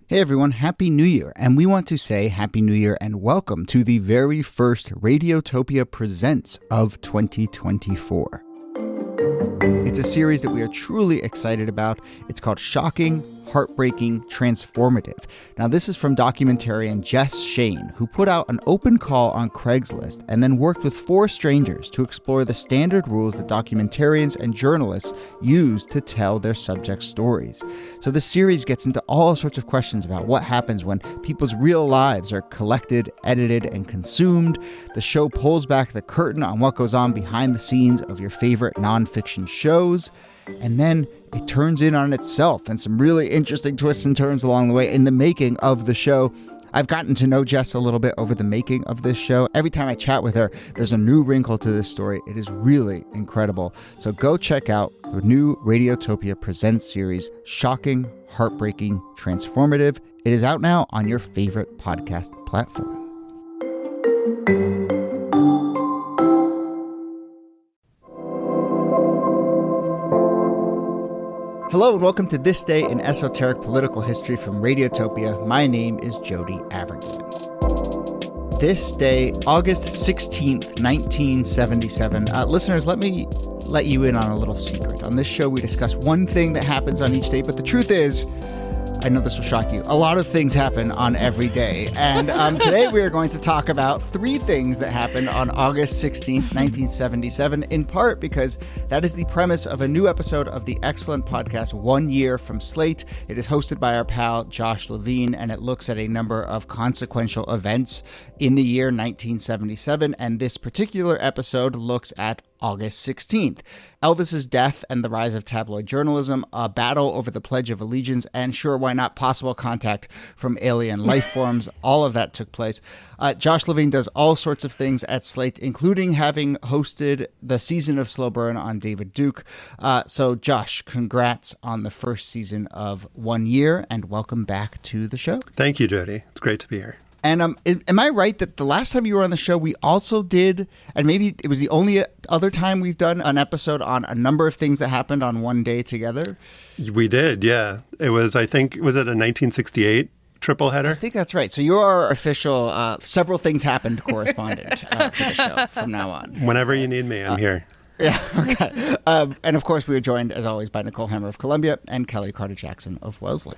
Hey everyone, Happy New Year, and we want to say Happy New Year and welcome to the very first Radiotopia Presents of 2024. It's a series that we are truly excited about. It's called Shocking, Heartbreaking, Transformative. Now, this is from documentarian Jess Shane, who put out an open call on Craigslist and then worked with 4 strangers to explore the standard rules that documentarians and journalists use to tell their subject stories. So the series gets into all sorts of questions about what happens when people's real lives are collected, edited, and consumed. The show pulls back the curtain on what goes on behind the scenes of your favorite nonfiction shows. And then it turns in on itself and some really interesting twists and turns along the way in the making of the show. I've gotten to know Jess a little bit over the making of this show. Every time I chat with her, there's a new wrinkle to this story. It is really incredible. So go check out the new Radiotopia Presents series, Shocking, Heartbreaking, Transformative. It is out now on your favorite podcast platform. Hello and welcome to This Day in Esoteric Political History from Radiotopia. My name is Jody Averington. This day, August 16th, 1977. Listeners, let me let you in on a little secret. On this show, we discuss one thing that happens on each day, but the truth is, I know this will shock you, a lot of things happen on every day. And today we are going to talk about 3 things that happened on August 16th, 1977, in part because that is the premise of a new episode of the excellent podcast 1 Year from Slate. It is hosted by our pal Josh Levin, and it looks at a number of consequential events in the year 1977. And this particular episode looks at August 16th. Elvis's death and the rise of tabloid journalism, a battle over the Pledge of Allegiance, and sure, why not, possible contact from alien life forms. All of that took place. Josh Levin does all sorts of things at Slate, including having hosted the season of Slow Burn on David Duke. So Josh, congrats on the first season of 1 Year, and welcome back to the show. Thank you, Jody. It's great to be here. And am I right that the last time you were on the show, we also did, and maybe it was the only other time we've done an episode on a number of things that happened on one day together? We did, yeah. It was, I think, was it a 1968 triple header? I think that's right. So you're our official several things happened correspondent for the show from now on. Whenever you need me, I'm here. Yeah, okay. And of course, we are joined, as always, by Nicole Hammer of Columbia and Kellie Carter Jackson of Wellesley.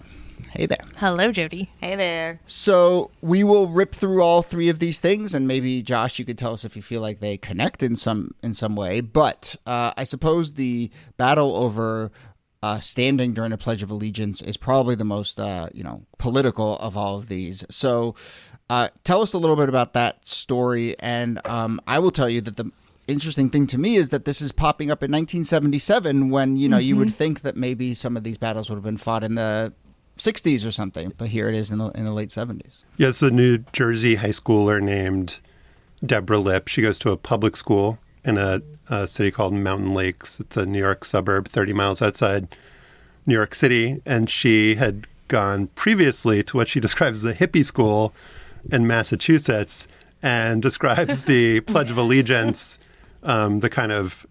Hey there. Hello, Jody. Hey there. So we will rip through all 3 of these things, and maybe, Josh, you could tell us if you feel like they connect in some way. But I suppose the battle over standing during a Pledge of Allegiance is probably the most, political of all of these. So tell us a little bit about that story, and I will tell you that the interesting thing to me is that this is popping up in 1977 when, you would think that maybe some of these battles would have been fought in the 60s or something, but here it is in the late 70s. Yeah, it's a New Jersey high schooler named Deborah Lipp. She goes to a public school in a city called Mountain Lakes. It's a New York suburb 30 miles outside New York City, and she had gone previously to what she describes as a hippie school in Massachusetts and describes the Pledge of Allegiance, the kind of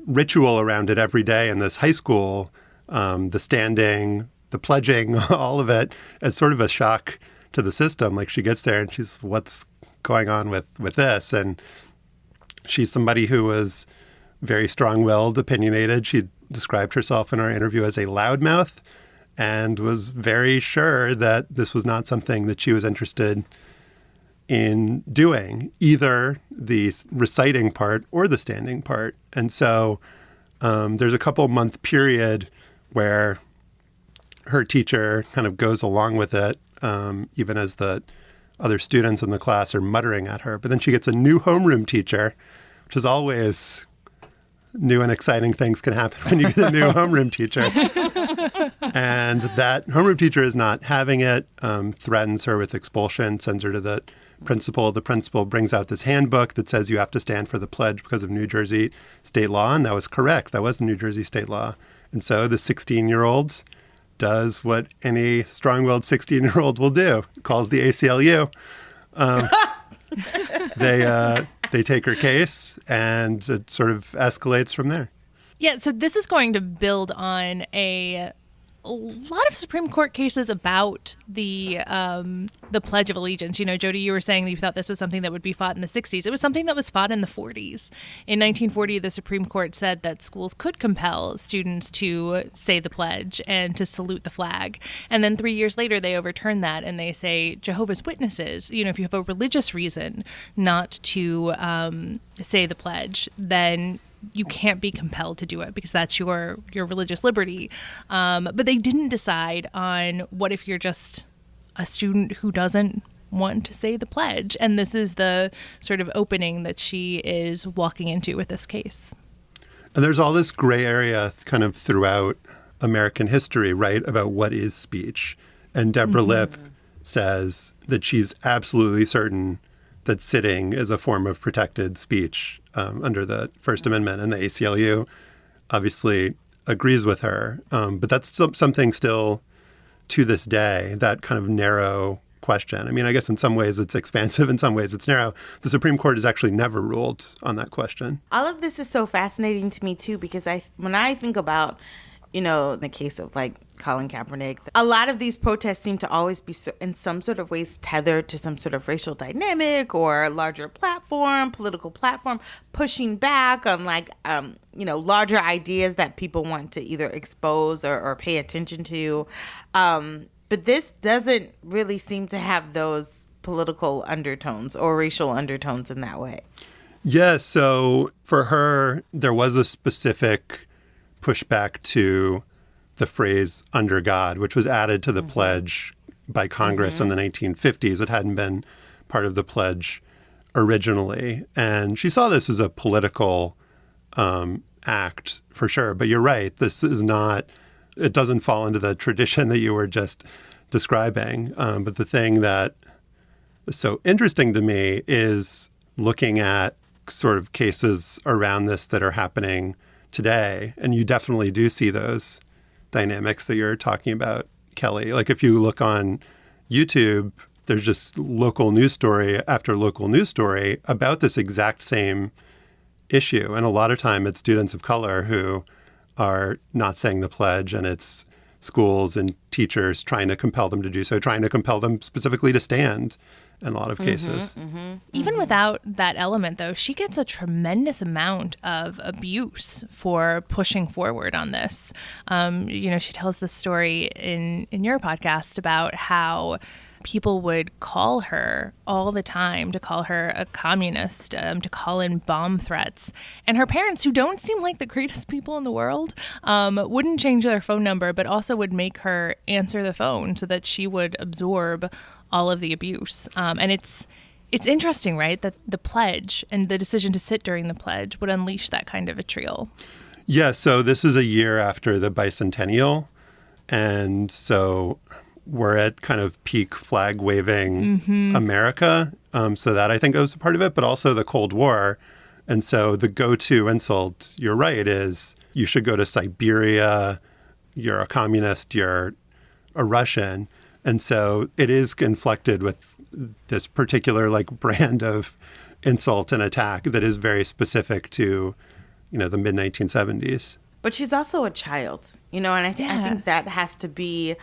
ritual around it every day in this high school, the standing, the pledging, all of it, as sort of a shock to the system. Like, she gets there and she's, what's going on with this? And she's somebody who was very strong-willed, opinionated. She described herself in our interview as a loudmouth and was very sure that this was not something that she was interested in doing, either the reciting part or the standing part. And so there's a couple-month period where her teacher kind of goes along with it, even as the other students in the class are muttering at her. But then she gets a new homeroom teacher, which is always new and exciting things can happen when you get a new homeroom teacher. And that homeroom teacher is not having it, threatens her with expulsion, sends her to the principal. The principal brings out this handbook that says you have to stand for the pledge because of New Jersey state law. And that was correct. That was the New Jersey state law. And so the 16-year-olds does what any strong-willed 16-year-old will do, calls the ACLU. They take her case, and it sort of escalates from there. Yeah, so this is going to build on a a lot of Supreme Court cases about the Pledge of Allegiance. You know, Jody, you were saying that you thought this was something that would be fought in the 60s. It was something that was fought in the 40s. In 1940, the Supreme Court said that schools could compel students to say the pledge and to salute the flag. And then 3 years later, they overturned that and they say Jehovah's Witnesses, you know, if you have a religious reason not to say the pledge, then you can't be compelled to do it because that's your religious liberty. But they didn't decide on what if you're just a student who doesn't want to say the pledge. And this is the sort of opening that she is walking into with this case. And there's all this gray area kind of throughout American history, right, about what is speech. And Deborah Lipp says that she's absolutely certain that sitting is a form of protected speech under the First Amendment, and the ACLU obviously agrees with her. But that's something still to this day, that kind of narrow question. I mean, I guess in some ways it's expansive, in some ways it's narrow. The Supreme Court has actually never ruled on that question. All of this is so fascinating to me, too, because when I think about, you know, the case of like Colin Kaepernick, a lot of these protests seem to always be in some sort of ways tethered to some sort of racial dynamic or a larger platform, political platform, pushing back on like, you know, larger ideas that people want to either expose or pay attention to. But this doesn't really seem to have those political undertones or racial undertones in that way. Yeah, so for her, there was a specific pushback to the phrase under God, which was added to the pledge by Congress in the 1950s. It hadn't been part of the pledge originally. And she saw this as a political act for sure. But you're right. This is not, it doesn't fall into the tradition that you were just describing. But the thing that is so interesting to me is looking at sort of cases around this that are happening today. And you definitely do see those dynamics that you're talking about, Kelly. Like if you look on YouTube, there's just local news story after local news story about this exact same issue. And a lot of time it's students of color who are not saying the pledge, and it's schools and teachers trying to compel them to do so, trying to compel them specifically to stand in a lot of cases. Even without that element, though, she gets a tremendous amount of abuse for pushing forward on this. You know, she tells this story in your podcast about how people would call her all the time to call her a communist, to call in bomb threats. And her parents, who don't seem like the greatest people in the world, wouldn't change their phone number, but also would make her answer the phone so that she would absorb all of the abuse. And it's interesting, right, that the pledge and the decision to sit during the pledge would unleash that kind of vitriol. Yeah, so this is a year after the bicentennial. And so we're at kind of peak flag waving America. So that I think was a part of it, but also the Cold War. And so the go-to insult, you're right, is you should go to Siberia, you're a communist, you're a Russian. And so it is inflected with this particular like brand of insult and attack that is very specific to, you know, the mid 1970s. But she's also a child, you know, and I think that has to be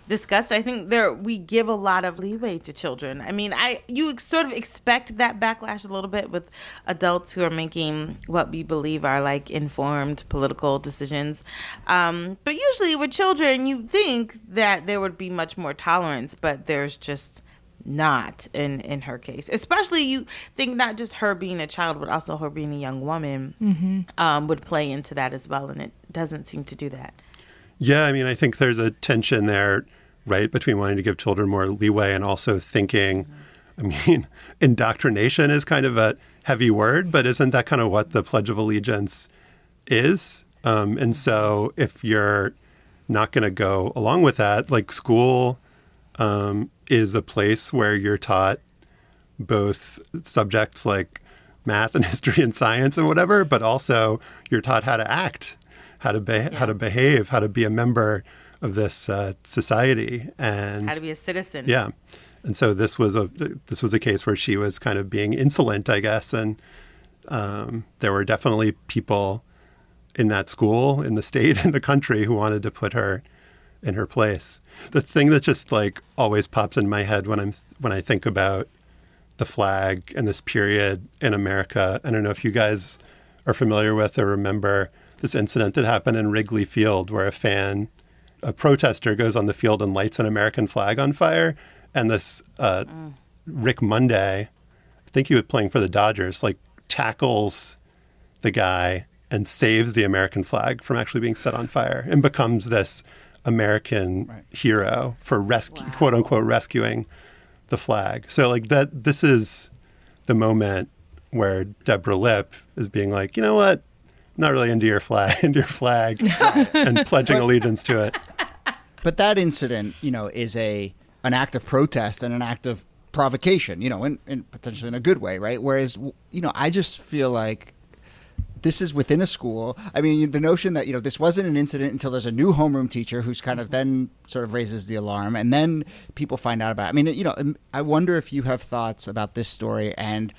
discussed. I think we give a lot of leeway to children. I mean, you sort of expect that backlash a little bit with adults who are making what we believe are like informed political decisions. But usually with children, you think that there would be much more tolerance, but there's just not in her case. Especially you think not just her being a child, but also her being a young woman would play into that as well. And it doesn't seem to do that. Yeah, I mean, I think there's a tension there, right, between wanting to give children more leeway and also thinking, I mean, indoctrination is kind of a heavy word, but isn't that kind of what the Pledge of Allegiance is? And so if you're not going to go along with that, like school is a place where you're taught both subjects like math and history and science and whatever, but also you're taught how to act, how to behave, how to be a member of this society, and how to be a citizen. Yeah, and so this was a case where she was kind of being insolent, I guess, and there were definitely people in that school, in the state, in the country who wanted to put her in her place. The thing that just like always pops in my head when I think about the flag and this period in America, I don't know if you guys are familiar with or remember this incident that happened in Wrigley Field where a protester goes on the field and lights an American flag on fire. And this Rick Monday, I think he was playing for the Dodgers, like tackles the guy and saves the American flag from actually being set on fire and becomes this American hero for quote unquote, rescuing the flag. So like this is the moment where Deborah Lipp is being like, you know what? I'm not really into your flag and pledging allegiance to it. But that incident, is an act of protest and an act of provocation, in potentially in a good way, right? Whereas, I just feel like this is within a school. I mean, the notion that, this wasn't an incident until there's a new homeroom teacher who's kind of then sort of raises the alarm and then people find out about it. I mean, I wonder if you have thoughts about this story and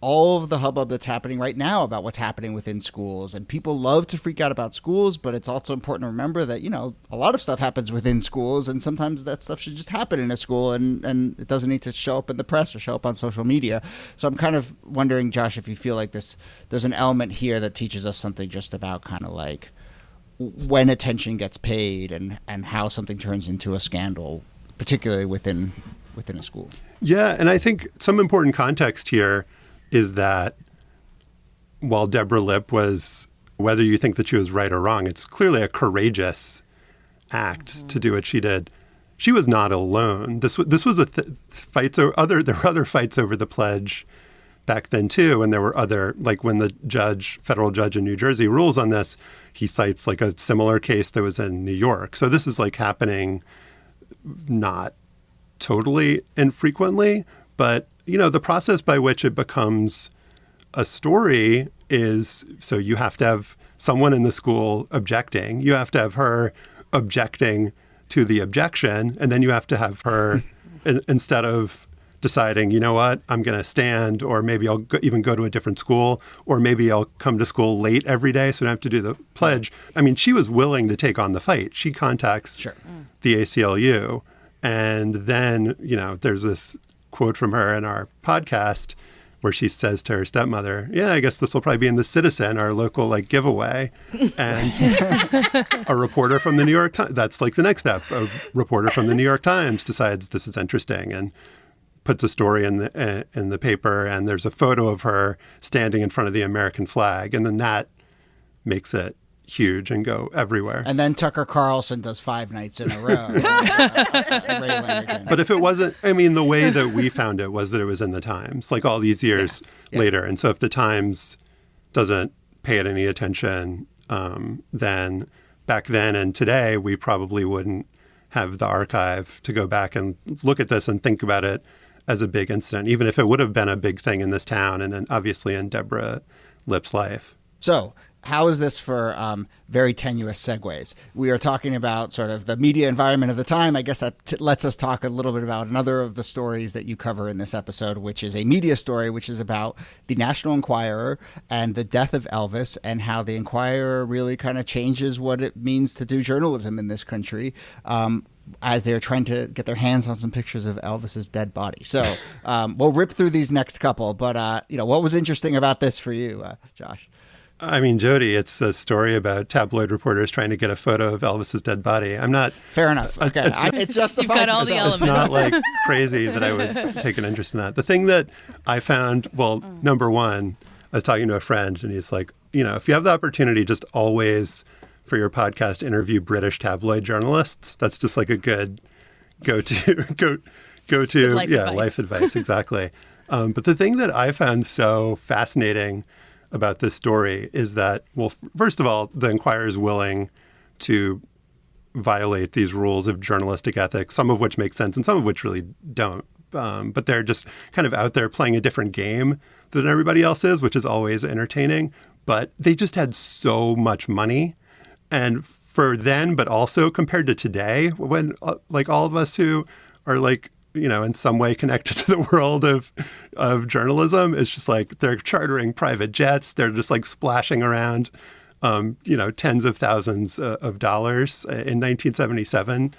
all of the hubbub that's happening right now about what's happening within schools. And people love to freak out about schools, but it's also important to remember that, a lot of stuff happens within schools and sometimes that stuff should just happen in a school and it doesn't need to show up in the press or show up on social media. So I'm kind of wondering, Josh, if you feel like there's an element here that teaches us something just about kind of like when attention gets paid and how something turns into a scandal, particularly within a school. Yeah, and I think some important context here is that while Deborah Lipp was, whether you think that she was right or wrong, it's clearly a courageous act to do what she did. She was not alone. This was fights. There were other fights over the pledge back then too, and there were other, like when the federal judge in New Jersey rules on this, he cites like a similar case that was in New York. So this is like happening not totally infrequently, but the process by which it becomes a story is, so you have to have someone in the school objecting. You have to have her objecting to the objection. And then you have to have her, instead of deciding, you know what, I'm going to stand, or maybe I'll even go to a different school, or maybe I'll come to school late every day so I don't have to do the pledge. I mean, she was willing to take on the fight. She contacts the ACLU. And then, there's this quote from her in our podcast where she says to her stepmother, yeah, I guess this will probably be in the Citizen, our local like giveaway. And a reporter from the New York Times, that's like the next step. A reporter from the New York Times decides this is interesting and puts a story in the paper. And there's a photo of her standing in front of the American flag. And then that makes it huge and go everywhere. And then Tucker Carlson does 5 nights in a row. But if it wasn't, I mean, the way that we found it was that it was in the Times, like all these years later. And so if the Times doesn't pay it any attention, then back then and today, we probably wouldn't have the archive to go back and look at this and think about it as a big incident, even if it would have been a big thing in this town and obviously in Deborah Lipp's life. So how is this for very tenuous segues? We are talking about sort of the media environment of the time. I guess that lets us talk a little bit about another of the stories that you cover in this episode, which is a media story, which is about the National Enquirer and the death of Elvis and how the Enquirer really kind of changes what it means to do journalism in this country. As they're trying to get their hands on some pictures of Elvis's dead body. So we'll rip through these next couple. But, what was interesting about this for you, Josh? I mean, Jody, it's a story about tabloid reporters trying to get a photo of Elvis's dead body. I'm not... Fair enough. Okay. It justifies You've got all the elements. It's not like crazy that I would take an interest in that. The thing that I found, number one, I was talking to a friend and he's like, if you have the opportunity, just always for your podcast interview British tabloid journalists. That's just like a good go-to life advice. Exactly. But the thing that I found so fascinating about this story is that, well, first of all, the Enquirer is willing to violate these rules of journalistic ethics, some of which make sense and some of which really don't. But they're just kind of out there playing a different game than everybody else is, which is always entertaining. But they just had so much money. And for then, but also compared to today, when like all of us who are like, in some way connected to the world of journalism, it's just like they're chartering private jets. They're just like splashing around tens of thousands of dollars in 1977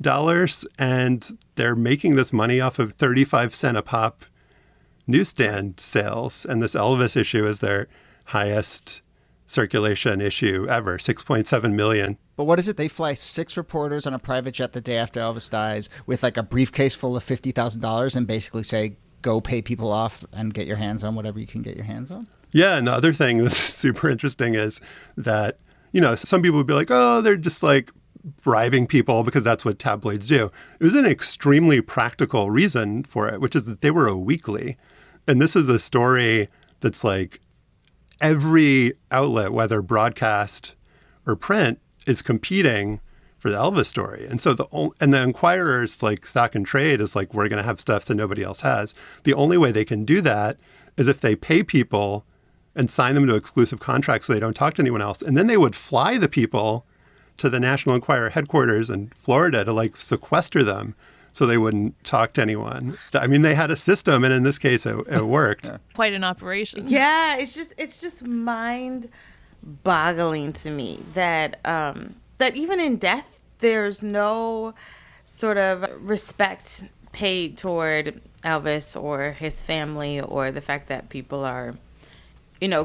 dollars. And they're making this money off of 35 cent a pop newsstand sales. And this Elvis issue is their highest circulation issue ever, 6.7 million. But what is it? They fly 6 reporters on a private jet the day after Elvis dies with like a briefcase full of $50,000 and basically say, go pay people off and get your hands on whatever you can get your hands on. Yeah. And the other thing that's super interesting is that, some people would be like, oh, they're just like bribing people because that's what tabloids do. It was an extremely practical reason for it, which is that they were a weekly. And this is a story that's like every outlet, whether broadcast or print, is competing for the Elvis story. And so the Enquirer's like stock and trade is like, we're going to have stuff that nobody else has. The only way they can do that is if they pay people and sign them to exclusive contracts so they don't talk to anyone else. And then they would fly the people to the National Enquirer headquarters in Florida to like sequester them so they wouldn't talk to anyone. I mean, they had a system, and in this case, it worked. Yeah. Quite an operation. Yeah, it's just mind-boggling to me that that even in death, there's no sort of respect paid toward Elvis or his family, or the fact that people are,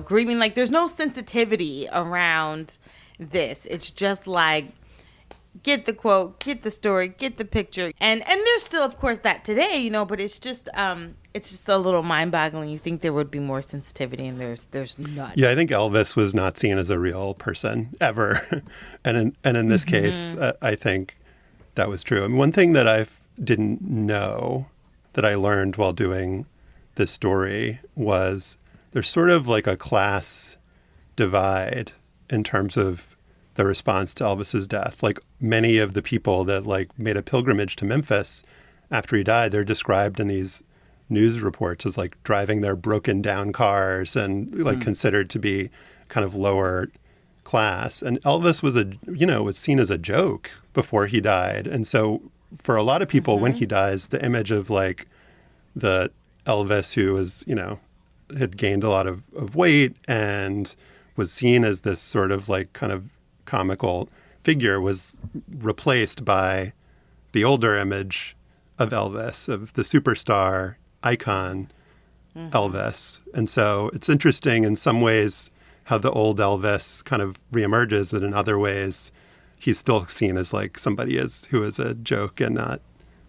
grieving. Like, there's no sensitivity around this. It's just like, get the quote, get the story, get the picture. And there's still, of course, that today, but it's just a little mind-boggling. You think there would be more sensitivity, and there's none. Yeah, I think Elvis was not seen as a real person ever. and in this case, I think that was true. And one thing that I didn't know that I learned while doing this story was there's sort of like a class divide in terms of the response to Elvis's death. Like, many of the people that like made a pilgrimage to Memphis after he died, they're described in these news reports as like driving their broken down cars and like considered to be kind of lower class. And Elvis was was seen as a joke before he died. And so for a lot of people, when he dies, the image of like the Elvis who was, had gained a lot of weight and was seen as this sort of like kind of comical figure was replaced by the older image of Elvis, of the superstar icon Elvis. And so it's interesting in some ways how the old Elvis kind of reemerges, and in other ways he's still seen as like somebody who is a joke and not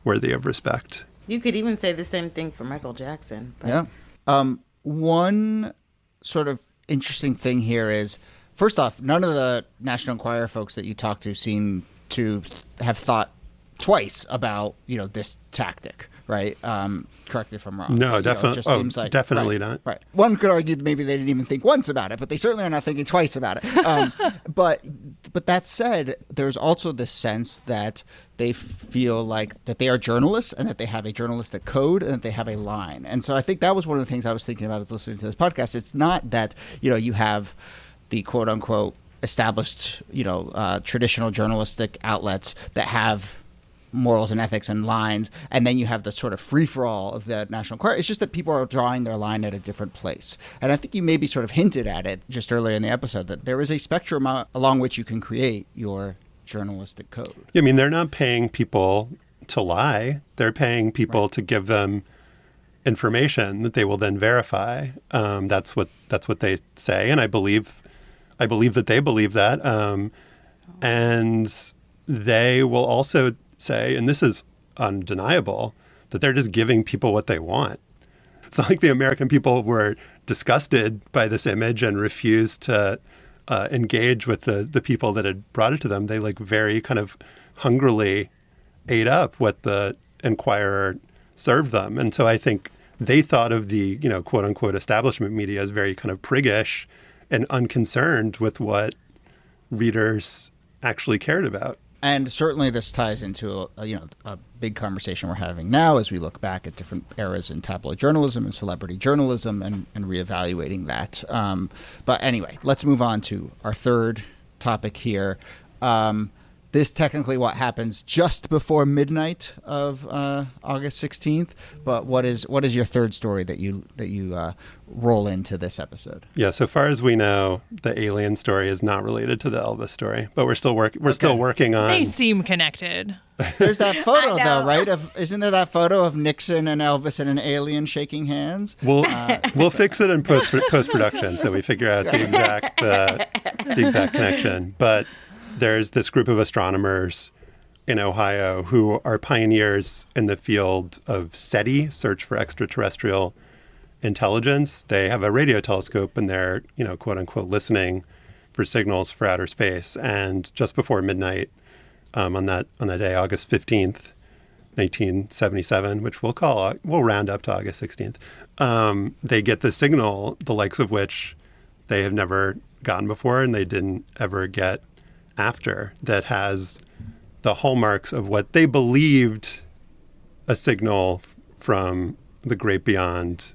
worthy of respect. You could even say the same thing for Michael Jackson. But... Yeah. One sort of interesting thing here is, first off, none of the National Enquirer folks that you talk to seem to have thought twice about, this tactic, right? Correct me if I'm wrong. No, definitely. It just seems like, definitely right, not. Right. One could argue that maybe they didn't even think once about it, but they certainly are not thinking twice about it. But that said, there's also this sense that they feel like that they are journalists and that they have a journalistic code and that they have a line. And so I think that was one of the things I was thinking about as listening to this podcast. It's not that, you have the quote unquote established, traditional journalistic outlets that have morals and ethics and lines, and then you have the sort of free-for-all of the National Enquirer. It's just that people are drawing their line at a different place. And I think you maybe sort of hinted at it just earlier in the episode that there is a spectrum along which you can create your journalistic code. Yeah, I mean, they're not paying people to lie. They're paying people to give them information that they will then verify. That's what they say, and I believe that they believe that. And they will also say, and this is undeniable, that they're just giving people what they want. It's not like the American people were disgusted by this image and refused to engage with the people that had brought it to them. They like very kind of hungrily ate up what the Enquirer served them. And so I think they thought of the, quote unquote establishment media as very kind of priggish and unconcerned with what readers actually cared about. And certainly this ties into a big conversation we're having now as we look back at different eras in tabloid journalism and celebrity journalism and reevaluating that. But anyway, let's move on to our third topic here. This this technically what happens just before midnight of August 16th. But what is your third story that you roll into this episode? Yeah, so far as we know, the alien story is not related to the Elvis story, but we're still working on. They seem connected. There's that photo though, right? Isn't there that photo of Nixon and Elvis and an alien shaking hands? We'll fix it in post production, so we figure out the exact connection. But there's this group of astronomers in Ohio who are pioneers in the field of SETI, Search for Extraterrestrial Intelligence. They have a radio telescope and they're, quote unquote, listening for signals for outer space. And just before midnight, on that day, August 15th, 1977, which we'll round up to August 16th, they get the signal, the likes of which they have never gotten before and they didn't ever get after, that has the hallmarks of what they believed a signal from the great beyond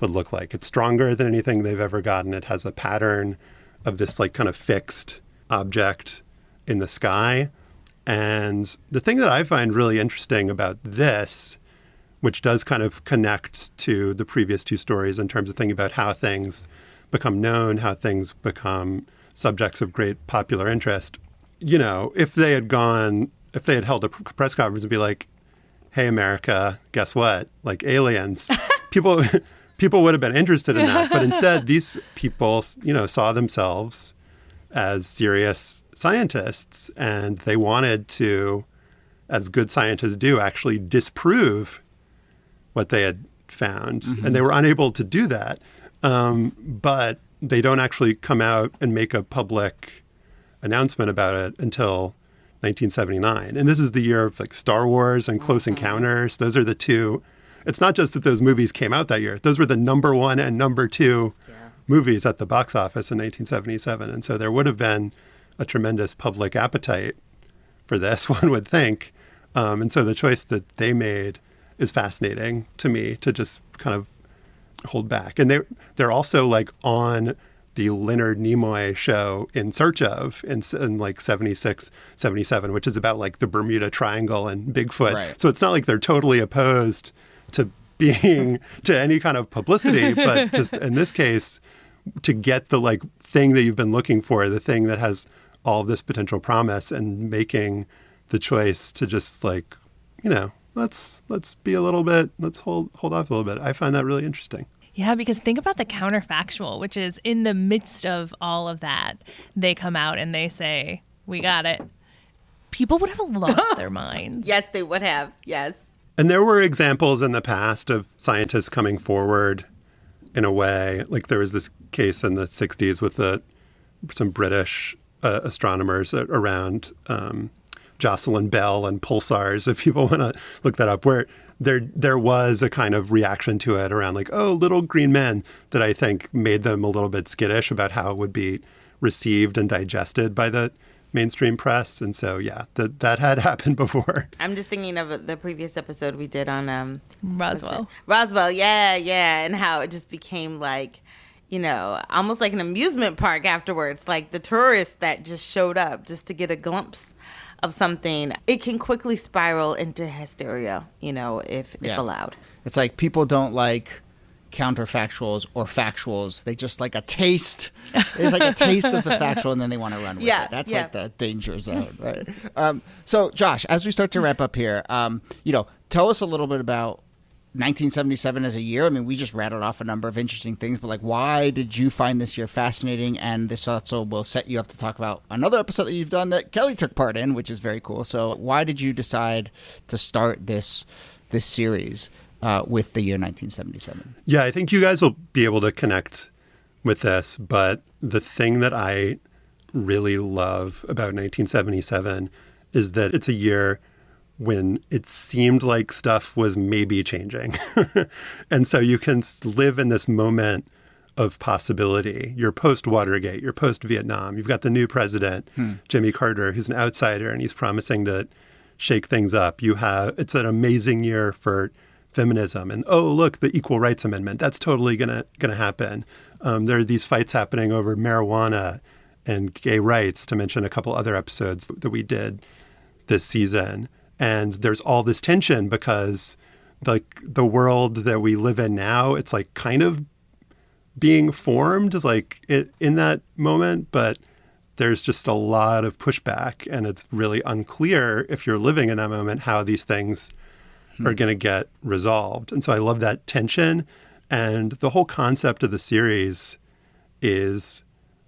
would look like. It's stronger than anything they've ever gotten. It has a pattern of this kind of fixed object in the sky. And the thing that I find really interesting about this, which does kind of connect to the previous two stories in terms of thinking about how things become known, how things become subjects of great popular interest. If they had held a press conference and be like, hey, America, guess what? Like aliens, people would have been interested in that. But instead, these people, saw themselves as serious scientists, and they wanted to, as good scientists do, actually disprove what they had found. Mm-hmm. And they were unable to do that. But they don't actually come out and make a public announcement about it until 1979. And this is the year of Star Wars and Close Encounters. Those are the two. It's not just that those movies came out that year. Those were the number one and number two movies at the box office in 1977. And so there would have been a tremendous public appetite for this, one would think. And so the choice that they made is fascinating to me, to just kind of hold back. And they're also on the Leonard Nimoy show In Search Of in 76, 77, which is about the Bermuda Triangle and Bigfoot. Right. So it's not like they're totally opposed to being to any kind of publicity, but just in this case, to get the thing that you've been looking for, the thing that has all of this potential promise, and making the choice to just let's be a little bit, let's hold off a little bit. I find that really interesting. Yeah, because think about the counterfactual, which is in the midst of all of that, they come out and they say, we got it. People would have lost their minds. Yes, they would have. Yes. And there were examples in the past of scientists coming forward in a way. There was this case in the 60s with some British astronomers around Jocelyn Bell and pulsars, if people want to look that up, where there was a kind of reaction to it around little green men, that I think made them a little bit skittish about how it would be received and digested by the mainstream press. And so, yeah, that had happened before. I'm just thinking of the previous episode we did on Roswell. Roswell, yeah. And how it just became almost like an amusement park afterwards, the tourists that just showed up just to get a glimpse of something. It can quickly spiral into hysteria, if allowed. It's people don't like counterfactuals or factuals. They just like a taste. There's a taste of the factual, and then they want to run with it. That's the danger zone, right? So, Josh, as we start to wrap up here, tell us a little bit about 1977 as a year. I mean, we just rattled off a number of interesting things, but why did you find this year fascinating? And this also will set you up to talk about another episode that you've done that Kellie took part in, which is very cool. So why did you decide to start this series with the year 1977? Yeah, I think you guys will be able to connect with this, but the thing that I really love about 1977 is that it's a year when it seemed like stuff was maybe changing. And so you can live in this moment of possibility. You're post-Watergate, you're post-Vietnam. You've got the new president, Jimmy Carter, who's an outsider, and he's promising to shake things up. It's an amazing year for feminism. And, oh, look, the Equal Rights Amendment, that's totally gonna happen. There are these fights happening over marijuana and gay rights, to mention a couple other episodes that we did this season. And there's all this tension because like the world that we live in now, it's like kind of being formed like in that moment, but there's just a lot of pushback, and it's really unclear if you're living in that moment how these things are going to get resolved. And so I love that tension. And the whole concept of the series is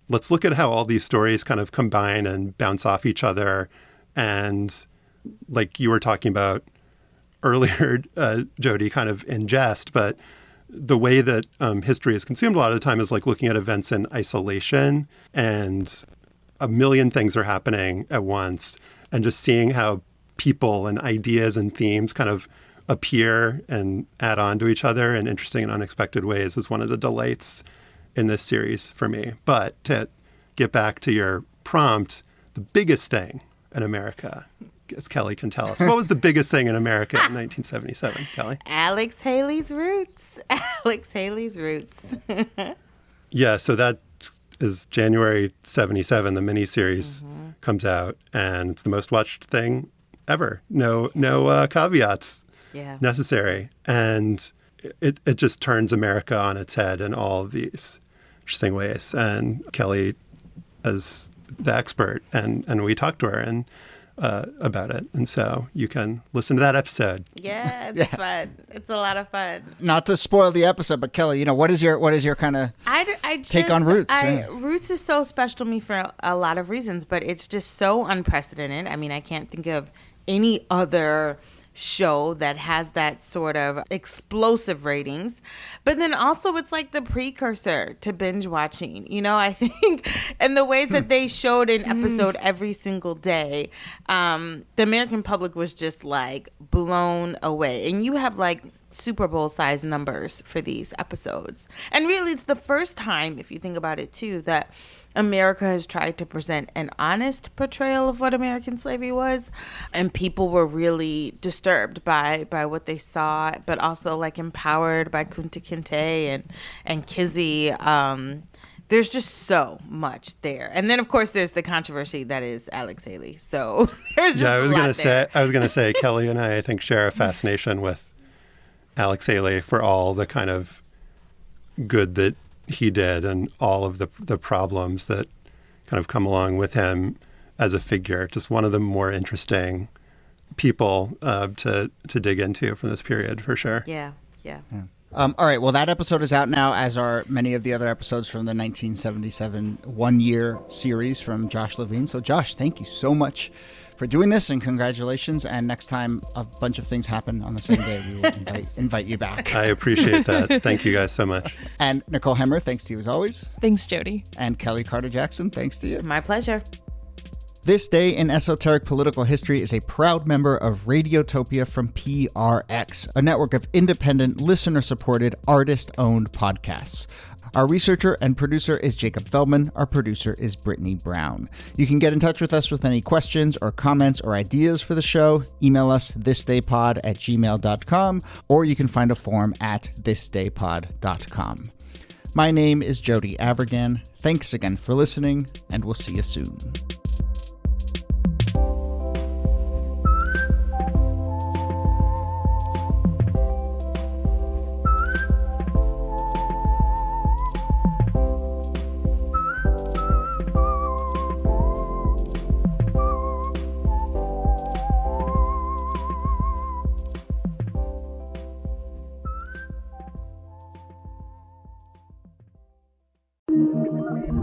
let's look at how all these stories kind of combine and bounce off each other. And like you were talking about earlier, Jody, kind of in jest, but the way that history is consumed a lot of the time is like looking at events in isolation, and a million things are happening at once, and just seeing how people and ideas and themes kind of appear and add on to each other in interesting and unexpected ways is one of the delights in this series for me. But to get back to your prompt, the biggest thing in America, as Kellie can tell us, what was the biggest thing in America in 1977, Kellie? Alex Haley's Roots. Alex Haley's Roots. Yeah, so that is January 77. The miniseries comes out, and it's the most watched thing ever. No caveats necessary. And it just turns America on its head in all of these interesting ways. And Kellie, as the expert, and we talked to her and about it. And so you can listen to that episode. Yeah, it's fun. It's a lot of fun. Not to spoil the episode, but Kellie, what is your kind of take on Roots? Roots is so special to me for a lot of reasons, but it's just so unprecedented. I mean, I can't think of any other show that has that sort of explosive ratings, but then also it's like the precursor to binge watching, I think, and the ways that they showed an episode every single day, the American public was just like blown away. And you have like Super Bowl size numbers for these episodes, and really it's the first time, if you think about it too, that America has tried to present an honest portrayal of what American slavery was, and people were really disturbed by what they saw, but also like empowered by Kunta Kinte and Kizzy. There's just so much there, and then of course there's the controversy that is Alex Haley. So there's just I was gonna say Kellie and I think share a fascination with Alex Haley for all the kind of good that he did and all of the problems that kind of come along with him as a figure. Just one of the more interesting people to dig into from this period, for sure. Yeah. All right. Well, that episode is out now, as are many of the other episodes from the 1977 one-year series from Josh Levin. So, Josh, thank you so much for doing this, and congratulations. And next time a bunch of things happen on the same day, we will invite you back. I appreciate that. Thank you guys so much. And Nicole Hemmer, thanks to you as always. Thanks, Jody. And Kellie Carter Jackson, thanks to you. My pleasure. This Day in Esoteric Political History is a proud member of Radiotopia from PRX, a network of independent, listener-supported, artist-owned podcasts. Our researcher and producer is Jacob Feldman. Our producer is Brittany Brown. You can get in touch with us with any questions or comments or ideas for the show. Email us thisdaypod@gmail.com, or you can find a form at thisdaypod.com. My name is Jody Avirgan. Thanks again for listening, and we'll see you soon.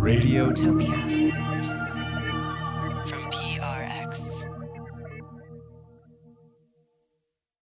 Radiotopia.